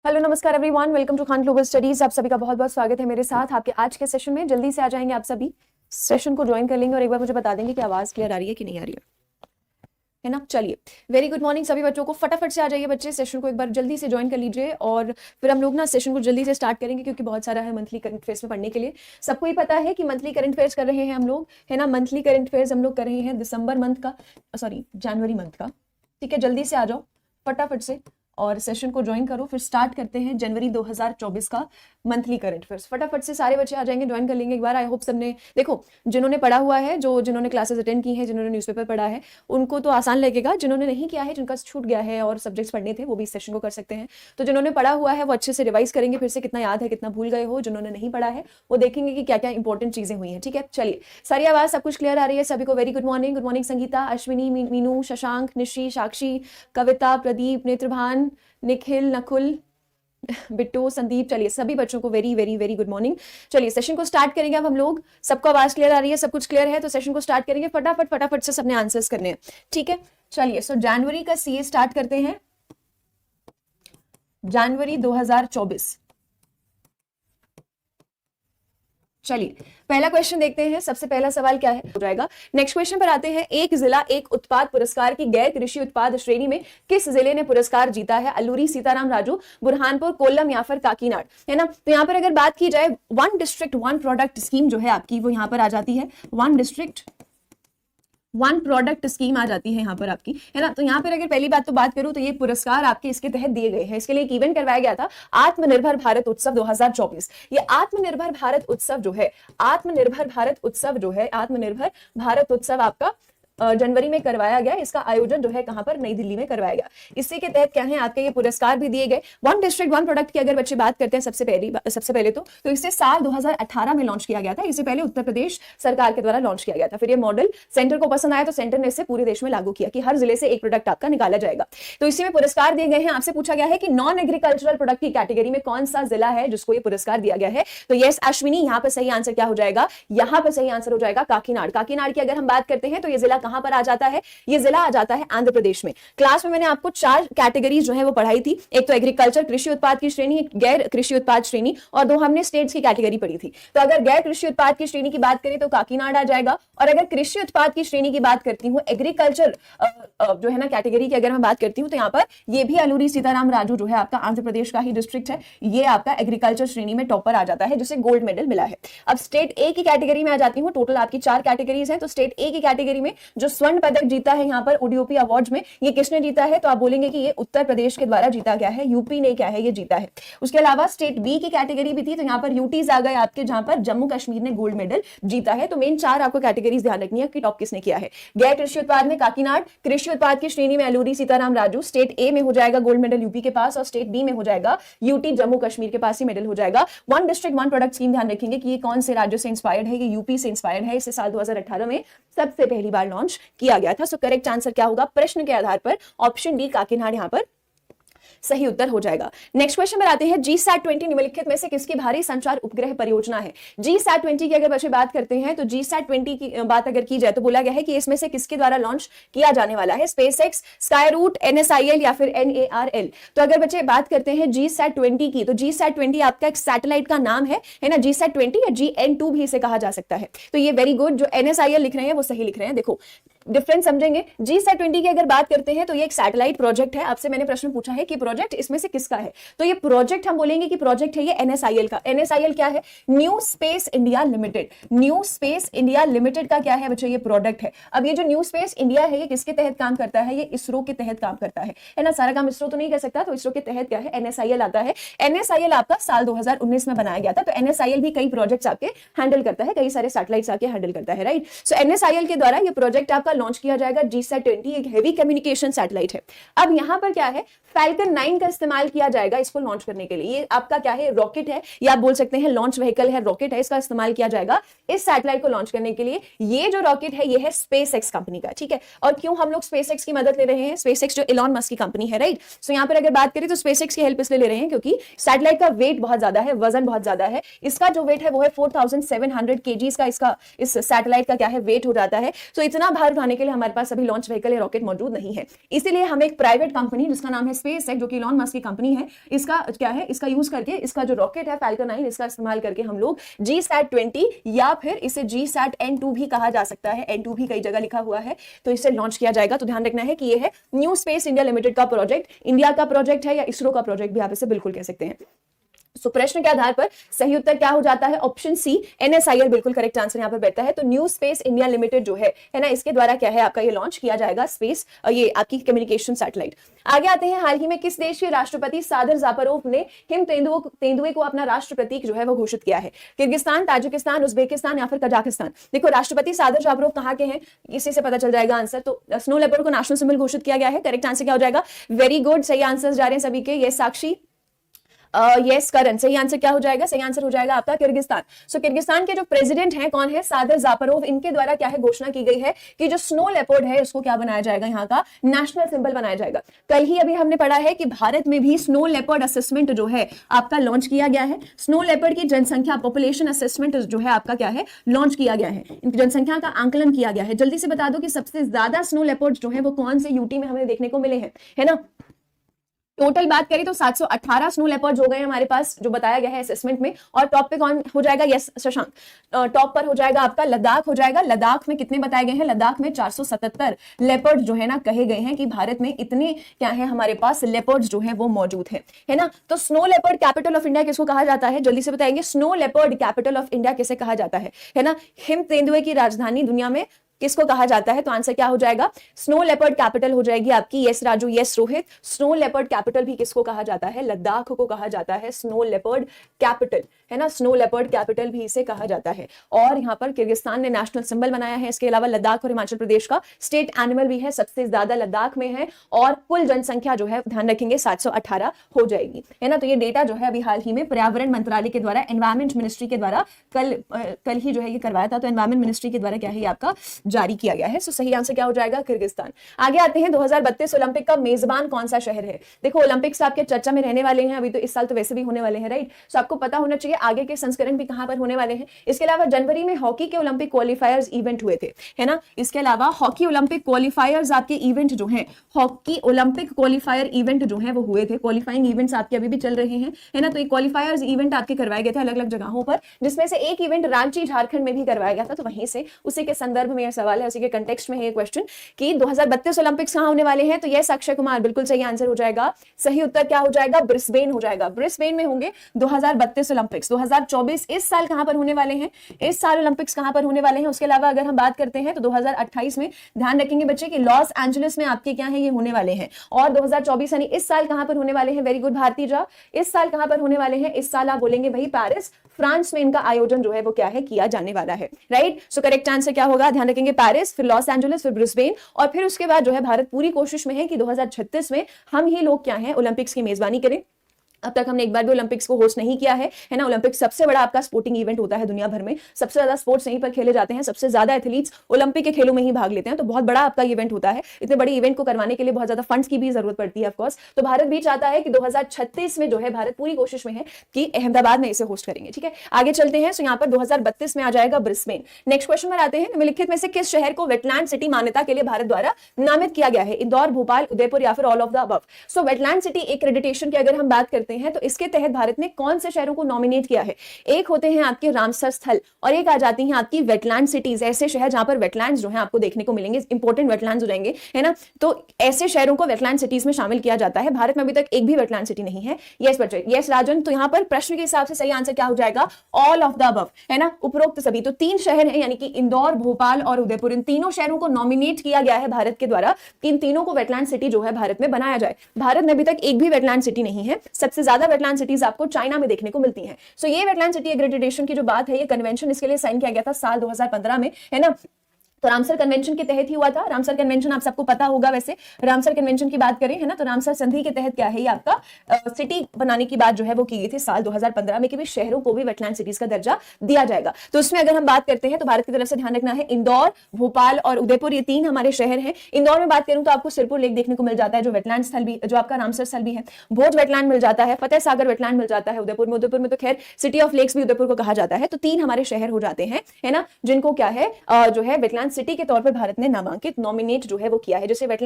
Hello नमस्कार everyone, welcome to Khan global studies. आप सभी का बहुत बहुत स्वागत है मेरे साथ आपके आज के सेशन में। जल्दी से आ जाएंगे आप सभी, सेशन को ज्वाइन कर लेंगे और एक बार मुझे बता देंगे कि आवाज क्लियर आ रही है कि नहीं आ रही है ना। चलिए, वेरी गुड मॉर्निंग सभी बच्चों को। फटाफट से आ जाइए बच्चे, सेशन को एक बार जल्दी से ज्वाइन कर लीजिए और फिर हम लोग ना सेशन को जल्दी से स्टार्ट करेंगे क्योंकि बहुत सारा है मंथली करंट अफेयर्स में पढ़ने के लिए। सबको ही पता है कि मंथली करंट अफेयर्स कर रहे हैं हम लोग, है ना। मंथली करंट अफेयर्स हम लोग कर रहे हैं दिसंबर मंथ का, सॉरी जनवरी मंथ का। ठीक है, जल्दी से आ जाओ फटाफट से और सेशन को ज्वाइन करो। फिर स्टार्ट करते हैं जनवरी 2024 का मंथली करंट अफेयर्स। फटाफट से सारे बच्चे आ जाएंगे, ज्वाइन कर लेंगे एक बार। आई होप सबने, देखो जिन्होंने पढ़ा हुआ है, जिन्होंने क्लासेस अटेंड की हैं, जिन्होंने न्यूज़पेपर पढ़ा है उनको तो आसान लगेगा। जिन्होंने नहीं किया है, जिनका छूट गया है और सब्जेक्ट्स पढ़ने थे, वो भी इस सेशन को कर सकते हैं। तो जिन्होंने पढ़ा हुआ है वो अच्छे से रिवाइज करेंगे फिर से, कितना याद है कितना भूल गए हो। जिन्होंने नहीं पढ़ा है वो देखेंगे कि क्या क्या इंपॉर्टेंट चीजें हुई हैं। ठीक है, चलिए सारी आवाज सब कुछ क्लियर आ रही है सभी को। Very good morning. Good morning Sangeeta, Ashwini, Meenu, Shashank, Nishi, Sakshi, Kavita, Pradeep, Netrabhan, Nikhil, Nakul, Bittu, Sandeep. चलिए सभी बच्चों को very very very good morning. चलिए सेशन को स्टार्ट करेंगे अब हम लोग। सबको आवाज क्लियर आ रही है, सब कुछ क्लियर है तो सेशन को स्टार्ट करेंगे। फटाफट फटाफट से सबने आंसर्स करने हैं। ठीक है, चलिए सो जनवरी का सीए स्टार्ट करते हैं। जनवरी 2024। चलिए पहला क्वेश्चन देखते हैं। सबसे पहला सवाल क्या है हो जाएगा। नेक्स्ट क्वेश्चन पर आते हैं। एक जिला एक उत्पाद पुरस्कार की गैर कृषि उत्पाद श्रेणी में किस जिले ने पुरस्कार जीता है? अल्लूरी, सीताराम राजू, बुरहानपुर, कोल्लम या फिर काकीनाड, है ना। तो यहाँ पर अगर बात की जाए, one district one product scheme जो है आपकी वो यहाँ पर आ जाती है। One district one product scheme आ जाती है यहाँ पर आपकी, है ना। तो यहाँ पर अगर पहली बात तो बात करूं तो ये पुरस्कार आपके इसके तहत दिए गए हैं। इसके लिए एक इवेंट करवाया गया था, आत्मनिर्भर भारत उत्सव 2024। ये आत्मनिर्भर भारत उत्सव जो है, आत्मनिर्भर भारत उत्सव आपका जनवरी में करवाया गया। इसका आयोजन जो है कहां पर, नई दिल्ली में करवाया गया। इसी के तहत क्या है आपके ये पुरस्कार भी दिए गए। वन डिस्ट्रिक्ट वन प्रोडक्ट की अगर बच्चे बात करते हैं सबसे पहले तो इसे साल 2018 में लॉन्च किया गया था। इससे पहले उत्तर प्रदेश सरकार के द्वारा लॉन्च किया गया था। फिर ये मॉडल सेंटर को पसंद आया तो सेंटर ने इसे पूरे देश में लागू किया कि हर जिले से एक प्रोडक्ट आपका निकाला जाएगा। तो इसी में पुरस्कार दिए गए हैं। आपसे पूछा गया है कि नॉन एग्रीकल्चरल प्रोडक्ट की कैटेगरी में कौन सा जिला है जिसको ये पुरस्कार दिया गया है? तो यस अश्विनी, यहाँ पर सही आंसर क्या हो जाएगा? यहाँ पर सही आंसर हो जाएगा काकीनाड। काकीनाड की अगर हम बात करते हैं तो ये जिला कहां पर आ जाता है? ये जिला आ जाता है आंध्र प्रदेश में। क्लास में मैंने आपको 4 कैटेगरीज जो है वो पढ़ाई थी। एक तो एग्रीकल्चर कृषि उत्पाद की श्रेणी, एक गैर कृषि उत्पाद श्रेणी और 2 हमने स्टेट्स की कैटेगरी पढ़ी थी। तो अगर गैर कृषि उत्पाद की श्रेणी की बात करें तो काकीनाड आ जाएगा, और अगर कृषि उत्पाद की श्रेणी की बात करती हूँ, एग्रीकल्चर जो है ना कैटेगरी की अगर मैं बात करती हूँ तो यहाँ पर ये भी अल्लूरी सीताराम राजू जो है आपका आंध्र प्रदेश का ही डिस्ट्रिक्ट है, ये आपका एग्रीकल्चर श्रेणी में टॉपर आ जाता है जिसे गोल्ड मेडल मिला है। अब स्टेट ए की कैटेगरी में आ जाती हूँ। टोटल आपकी 4 कैटेगरीज हैं। तो स्टेट ए की कैटेगरी में जो स्वर्ण पदक जीता है यहाँ पर ओडीओपी अवार्ड्स में, ये किसने जीता है? तो आप बोलेंगे कि ये उत्तर प्रदेश के द्वारा जीता गया है, यूपी ने क्या है ये जीता है। उसके अलावा स्टेट बी की कैटेगरी भी थी, तो यहाँ पर यूटीज आ गए आपके, जहां पर जम्मू कश्मीर ने गोल्ड मेडल जीता है। तो मेन 4 आपको कैटेगरीज ध्यान रखनी है कि टॉप किसने किया है। गैर कृषि उत्पाद में काकीनाड, कृषि उत्पाद की श्रेणी में अल्लूरी सीताराम राजू, स्टेट ए में हो जाएगा गोल्ड मेडल यूपी के पास, और स्टेट बी में हो जाएगा यूटी जम्मू कश्मीर के पास ही मेडल हो जाएगा। One district one product scheme ध्यान रखेंगे कि ये कौन से राज्यों से इंस्पायर्ड है? ये यूपी से इंस्पायर्ड है। इसे साल 2018 में सबसे पहली बार लॉन्च किया गया था। सो करेक्ट आंसर क्या होगा प्रश्न के आधार पर? ऑप्शन डी काकीनाड यहाँ पर सही उत्तर हो जाएगा। नेक्स्ट क्वेश्चन में आते हैं। GSAT-20 निम्नलिखित में से किसकी भारी संचार उपग्रह परियोजना है? GSAT-20 की अगर बच्चे बात करते हैं तो GSAT-20 की बात अगर की जाए तो बोला गया है कि इसमें से किसके द्वारा लॉन्च किया जाने वाला है? स्पेसएक्स, स्काईरूट, NSIL या फिर NARL। तो अगर बच्चे बात करते हैं GSAT-20 की, तो GSAT-20 आपका एक सैटेलाइट का नाम है ना। GSAT-20 या GN2 भी इसे कहा जा सकता है। तो ये वेरी गुड, जो NSIL लिख रहे हैं वो सही लिख रहे हैं। देखो डिफरेंस समझेंगे। GSAT-20 की अगर बात करते हैं तो ये एक सैटेलाइट प्रोजेक्ट है। आपसे मैंने प्रश्न पूछा है कि प्रोजेक्ट इसमें से किसका है, तो ये प्रोजेक्ट हम बोलेंगे कि प्रोजेक्ट है ये NSIL का। NSIL क्या है? New space India limited. New space India limited का क्या है बच्चों? ये प्रोडक्ट है। अब ये जो न्यू स्पेस इंडिया है ये किसके तहत काम करता है? ये इसरो के तहत काम करता है ना। सारा काम इसरो तो नहीं कर सकता, तो इसरो के तहत क्या है? NSIL आता है। NSIL आपका साल 2019 में बनाया गया था। तो NSIL भी कई प्रोजेक्ट्स आपके हैंडल करता है, कई सारे सैटेलाइट्स आपके हैंडल करता है, राइट। सो NSIL के द्वारा ये प्रोजेक्ट आपका लॉन्च किया जाएगा। GSAT-20 एक हेवी कम्युनिकेशन सैटेलाइट है। अब यहां पर क्या है? फैल्कन 9 का इस्तेमाल किया जाएगा इसको लॉन्च करने के लिए। ये आपका क्या है? रॉकेट है, या आप बोल सकते हैं लॉन्च व्हीकल है, रॉकेट है। इसका इस्तेमाल किया जाएगा इस सैटेलाइट को लॉन्च करने के लिए। ये जो रॉकेट है ये है स्पेसएक्स कंपनी का, ठीक है। और क्यों हम लोग स्पेसएक्स की मदद ले रहे हैं? स्पेसएक्स जो इलॉन मस्क की कंपनी है, राइट। सो यहां पर अगर बात करें तो स्पेसएक्स की हेल्प इसलिए ले रहे हैं क्योंकि सैटेलाइट का वेट बहुत ज्यादा है, वजन बहुत ज्यादा है। इसका जो वेट है वो है 4700 kgs का। इसका इस सैटेलाइट का क्या है? वेट हो जाता है। तो इतना भार लाने के लिए हमारे पास अभी लॉन्च व्हीकल या रॉकेट मौजूद नहीं है। इसीलिए हम एक प्राइवेट कंपनी जिसका नाम है स्पेसएक्स, जो कि इलॉन मस्क की कंपनी है, इसका क्या है, इसका यूज करके, इसका जो रॉकेट है फैल्कन 9, इसका इस्तेमाल करके हम लोग GSAT-20 या फिर इसे GSAT-N2 भी कहा जा सकता है, N2 भी कई जगह लिखा हुआ है, तो इसे लॉन्च किया जाएगा। तो ध्यान रखना है कि ये है न्यू स्पेस इंडिया लिमिटेड का प्रोजेक्ट, इंडिया का प्रोजेक्ट है या इसरो का प्रोजेक्ट भी आप इसे बिल्कुल कह सकते हैं। सो प्रश्न के आधार पर सही उत्तर क्या हो जाता है, ऑप्शन सी NSIL बिल्कुल करेक्ट आंसर यहां पर बैठता है। तो न्यू स्पेस इंडिया लिमिटेड जो है ना, इसके द्वारा क्या है आपका ये लॉन्च किया जाएगा स्पेस, ये आपकी कम्युनिकेशन सैटेलाइट। आगे आते हैं, हाल ही में किस देश के राष्ट्रपति सादर जापरोव ने हिम तेंदुए को अपना राष्ट्र प्रतीक जो है वो घोषित किया है? किर्गिस्तान, ताजिकिस्तान, उज्बेकिस्तान या फिर कजाकिस्तान? देखो राष्ट्रपति सादर जापरोव कहाँ के हैं, इसी से पता चल जाएगा आंसर। तो स्नो लेपर्ड को नेशनल सिंबल घोषित किया गया है, करेक्ट आंसर क्या हो जाएगा? वेरी गुड, सही आंसर जा रहे हैं सभी के। ये साक्षी, यस करण, सही आंसर क्या हो जाएगा? सही आंसर हो जाएगा आपका किर्गिस्तान। सो किर्गिस्तान के जो प्रेसिडेंट हैं कौन है? सादर जापरोव। इनके द्वारा क्या है घोषणा की गई है कि जो स्नो लेपर्ड है उसको क्या बनाया जाएगा, यहाँ का नेशनल सिंबल बनाया जाएगा। कल ही अभी हमने पढ़ा है कि भारत में भी स्नो लेपर्ड असेसमेंट जो है आपका लॉन्च किया गया है। स्नो लेपर्ड की जनसंख्या पॉपुलेशन असेसमेंट जो है आपका क्या है लॉन्च किया गया है, इनकी जनसंख्या का आंकलन किया गया है। जल्दी से बता दो कि सबसे ज्यादा स्नो लेपर्ड जो है वो कौन से यूटी में हमें देखने को मिले हैं, है ना? टोटल बात करें तो 718 स्नो लेपर्ड्स हो गए हमारे पास जो बताया गया है असेसमेंट में। और टॉप पे कौन हो जाएगा? यस शशांक, टॉप पर हो जाएगा आपका लद्दाख हो जाएगा। लद्दाख में कितने बताए गए हैं? लद्दाख में 477 लेपर्ड जो है ना कहे गए हैं कि भारत में इतने क्या है हमारे पास लेपर्ड्स जो है वो मौजूद है ना? तो snow leopard capital of India किसको कहा जाता है? जल्दी से बताएंगे, snow leopard capital of India किसे कहा जाता है ना? हिम तेंदुए की राजधानी दुनिया में किसको कहा जाता है? तो आंसर क्या हो जाएगा? स्नो लेपर्ड कैपिटल हो जाएगी आपकी। Yes Raju, yes Rohit, snow leopard capital भी किसको कहा जाता है? लद्दाख को कहा जाता है स्नो लेपर्ड कैपिटल, है ना? स्नो लेपर्ड कैपिटल भी इसे कहा जाता है। और यहाँ पर किर्गिस्तान ने नेशनल सिंबल बनाया है। इसके अलावा लद्दाख और हिमाचल प्रदेश का स्टेट एनिमल भी है, सबसे ज्यादा लद्दाख में है। और कुल जनसंख्या जो है ध्यान रखेंगे 718 हो जाएगी, है ना? तो ये डेटा जो है अभी हाल ही में पर्यावरण मंत्रालय के द्वारा, एनवायरमेंट मिनिस्ट्री के द्वारा कल ही जो है ये करवाया था। तो एनवायरमेंट मिनिस्ट्री के द्वारा क्या है आपका जारी किया गया है। सो सही आंसर क्या हो जाएगा? किर्गिस्तान। आगे आते हैं, 2032 ओलंपिक का मेजबान कौन सा शहर है? देखो ओलंपिक्स आपके चर्चा में रहने वाले हैं, अभी तो इस साल तो वैसे भी होने वाले हैं, राइट? सो आपको पता होना चाहिए आगे के संस्करण भी कहां पर होने वाले हैं। इसके अलावा जनवरी में हॉकी के ओलंपिक क्वालिफायर्स इवेंट हुए थे, है ना? इसके अलावा हॉकी ओलंपिक क्वालिफायर्स आपके इवेंट जो है, हॉकी ओलंपिक क्वालिफायर इवेंट जो है वो हुए थे। क्वालिफाइंग इवेंट्स आपके अभी भी चल रहे हैं, है ना? तो ये क्वालिफायर्स इवेंट आपके करवाए गए थे अलग अलग जगहों पर, जिसमें से एक इवेंट रांची झारखंड में भी करवाया गया था। तो वहीं से उसी के संदर्भ में यह सवाल है, उसी के कंटेक्स्ट में है क्वेश्चन कि 2032 ओलंपिक्स कहां होने वाले हैं? तो यस अक्षय कुमार, बिल्कुल सही आंसर हो जाएगा। सही उत्तर क्या हो जाएगा? ब्रिस्बेन हो जाएगा। ब्रिस्बेन में होंगे 2032 ओलंपिक्स। 2024 इस साल कहां पर होने वाले हैं? इस साल ओलंपिक्स कहां पर होने वाले हैं? उसके अलावा अगर हम बात करते हैं तो 2028 में ध्यान रखेंगे बच्चे कि लॉस एंजलिस में आपके क्या है ये होने वाले हैं। और 2024 यानी इस साल कहां पर होने वाले हैं? वेरी गुड भारती जा, इस साल कहां पर होने वाले हैं? इस साल आप बोलेंगे भाई पेरिस, फ्रांस में इनका आयोजन जो है वो क्या है किया जाने वाला है, राइट? सो करेक्ट आंसर क्या होगा? ध्यान रखेंगे पेरिस, फिर लॉस एंजलिस, फिर ब्रिस्बेन। और फिर उसके बाद जो है भारत पूरी कोशिश में है कि 2036 में हम ही लोग क्या है ओलंपिक्स की मेजबानी करें। अब तक हमने एक बार भी ओलंपिक्स को होस्ट नहीं किया है ना? ओलंपिक्स सबसे बड़ा आपका स्पोर्टिंग इवेंट होता है दुनिया भर में, सबसे ज्यादा स्पोर्ट्स यहीं पर खेले जाते हैं, सबसे ज्यादा एथलीट्स ओलंपिक के खेलों में ही भाग लेते हैं। तो बहुत बड़ा आपका इवेंट होता है। इतने बड़े इवेंट को करवाने के लिए बहुत ज्यादा फंड्स की भी जरूरत पड़ती है ऑफकोर्स। तो भारत भी चाहता है कि 2036 में जो है भारत पूरी कोशिश में है कि अहमदाबाद में इसे होस्ट करेंगे, ठीक है? आगे चलते हैं। सो यहाँ पर 2032 में आ जाएगा ब्रिस्बेन। नेक्स्ट क्वेश्चन पर आते हैं, निम्नलिखित में से किस शहर को वेटलैंड सिटी मान्यता के लिए भारत द्वारा नामित किया गया है? इंदौर, भोपाल, उदयपुर या फिर all of the above? So wetland city accreditation की अगर हम बात करते हैं तो इसके तहत भारत ने कौन से शहरों को नॉमिनेट किया है? एक होते हैं आपके रामसर स्थल और एक आ जाती हैं आपकी वेटलैंड सिटीज, ऐसे शहर जहां पर वेटलैंड्स जो है आपको देखने को मिलेंगे, इंपॉर्टेंट वेटलैंड्स हो जाएंगे, है ना? तो ऐसे शहरों को वेटलैंड सिटीज में शामिल किया जाता है। भारत में अभी तक एक भी वेटलैंड सिटी नहीं है। यस बच्चे, यस राजन। तो यहाँ पर प्रश्न के हिसाब से सही आंसर क्या हो जाएगा? ऑल ऑफ द अबव, है ना? उपरोक्त सभी। तो 3 शहर हैं, यानी कि इंदौर, भोपाल और उदयपुर, इन तीनों शहरों को नॉमिनेट किया गया है भारत के द्वारा कि इन तीनों को वेटलैंड सिटी जो है भारत में बनाया जाए। भारत में अभी तक एक भी वेटलैंड सिटी नहीं है। सबसे ज्यादा वेटलैंड सिटीज आपको चाइना में देखने को मिलती हैं। सो ये वेटलैंड सिटी एक्रेडिटेशन की जो बात है, ये कन्वेंशन इसके लिए साइन किया गया था साल 2015 में, है ना? तो रामसर कन्वेंशन के तहत ही हुआ था। रामसर कन्वेंशन आप सबको पता होगा। वैसे रामसर कन्वेंशन की बात करें, है ना, तो रामसर संधि के तहत क्या है ये आपका सिटी बनाने की बात जो है वो की गई थी साल 2015 में कि भी शहरों को भी वेटलैंड सिटीज का दर्जा दिया जाएगा। तो उसमें अगर हम बात करते हैं तो भारत की तरफ से ध्यान रखना है इंदौर, भोपाल और उदयपुर, ये 3 हमारे शहर हैं। इंदौर में बात करूं तो आपको सिरपुर लेक देखने को मिल जाता है, जो वेटलैंड स्थल भी, जो आपका रामसर स्थल भी है। भोज वेटलैंड मिल जाता है, फतेह सागर वेटलैंड मिल जाता है उदयपुर में तो खैर सिटी ऑफ लेक्स भी उदयपुर को कहा जाता है। तो 3 हमारे शहर हो जाते हैं, है ना, जिनको क्या है जो है वेटलैंड सिटी के तौर पर भारत ने नामांकित नॉमिनेट जो है वो किया है, जिसे वेटलैंड